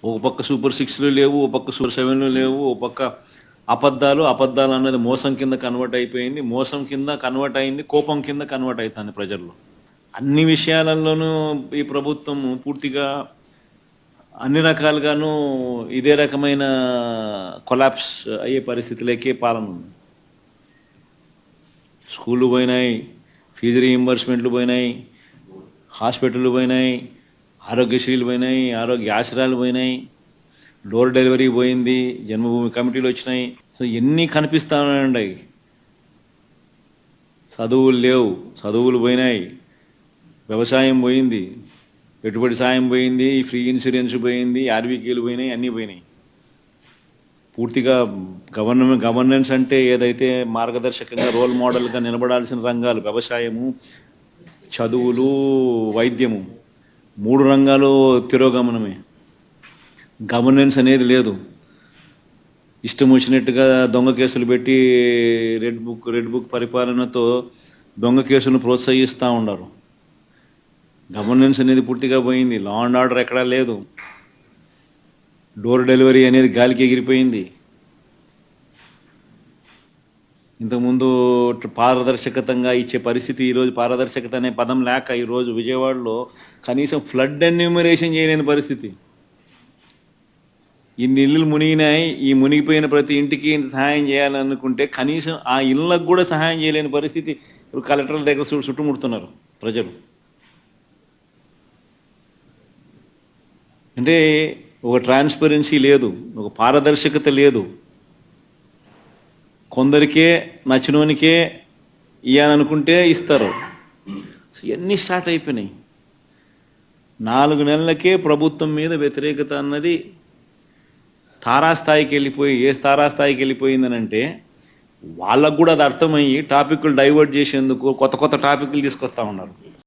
ఒక పక్క సూపర్ 6లు లేవు, ఒక పక్క సూపర్ 7లు లేవు, ఒక పక్క అబద్ధాలు అన్నది మోసం కింద కన్వర్ట్ అయిపోయింది, మోసం కింద కన్వర్ట్ అయింది, కోపం కింద కన్వర్ట్ అవుతుంది ప్రజల్లో. అన్ని విషయాలలోనూ ఈ ప్రభుత్వం పూర్తిగా అన్ని రకాలుగాను ఇదే రకమైన కొలాప్స్ అయ్యే పరిస్థితులకే పాలన ఉంది. స్కూళ్ళు పోయినాయి, ఫీజు రీయింబర్స్మెంట్లు పోయినాయి, హాస్పిటళ్ళు పోయినాయి, ఆరోగ్యశ్రీలు పోయినాయి, ఆరోగ్య ఆశ్రయాలు పోయినాయి, డోర్ డెలివరీ పోయింది, జన్మభూమి కమిటీలు వచ్చినాయి. సో ఎన్ని కనిపిస్తా ఉన్నాయండి. చదువులు లేవు, చదువులు పోయినాయి, వ్యవసాయం పోయింది, పెట్టుబడి సాయం పోయింది, ఫ్రీ ఇన్సూరెన్స్ పోయింది, ఆర్బీకేలు పోయినాయి, అన్నీ పోయినాయి. పూర్తిగా గవర్నెన్స్ అంటే ఏదైతే మార్గదర్శకంగా రోల్ మోడల్గా నిలబడాల్సిన రంగాలు వ్యవసాయము, చదువులు, వైద్యము, 3 రంగాలు తిరోగమనమే. గవర్నెన్స్ అనేది లేదు. ఇష్టం వచ్చినట్టుగా దొంగ కేసులు పెట్టి రెడ్ బుక్ పరిపాలనతో దొంగ కేసులను ప్రోత్సహిస్తూ ఉన్నారు. గవర్నెన్స్ అనేది పూర్తిగా పోయింది. లా అండ్ ఆర్డర్ ఎక్కడా లేదు. డోర్ డెలివరీ అనేది గాలికి ఎగిరిపోయింది. ఇంతకుముందు పారదర్శకతంగా ఇచ్చే పరిస్థితి ఈరోజు పారదర్శకత అనే పదం లేక ఈరోజు విజయవాడలో కనీసం ఫ్లడ్ ఎన్యూమరేషన్ చేయలేని పరిస్థితి. ఇన్ని ఇళ్ళు మునిగినాయి, ఈ మునిగిపోయిన ప్రతి ఇంటికి ఇంత సహాయం చేయాలనుకుంటే కనీసం ఆ ఇళ్ళకు కూడా సహాయం చేయలేని పరిస్థితి. ఇప్పుడు కలెక్టర్ల దగ్గర చుట్టుముడుతున్నారు ప్రజలు. అంటే ఒక ట్రాన్స్పరెన్సీ లేదు, ఒక పారదర్శకత లేదు. కొందరికే నచ్చినోనికే ఇవ్వాలనుకుంటే ఇస్తారు. ఇవన్నీ స్టార్ట్ అయిపోయినాయి. 4 నెలలకే ప్రభుత్వం మీద వ్యతిరేకత అన్నది తారాస్థాయికి వెళ్ళిపోయి, ఏ తారాస్థాయికి వెళ్ళిపోయిందనంటే వాళ్ళకు కూడా అది అర్థమయ్యి టాపిక్లు డైవర్ట్ చేసేందుకు కొత్త టాపిక్లు తీసుకొస్తా ఉన్నారు.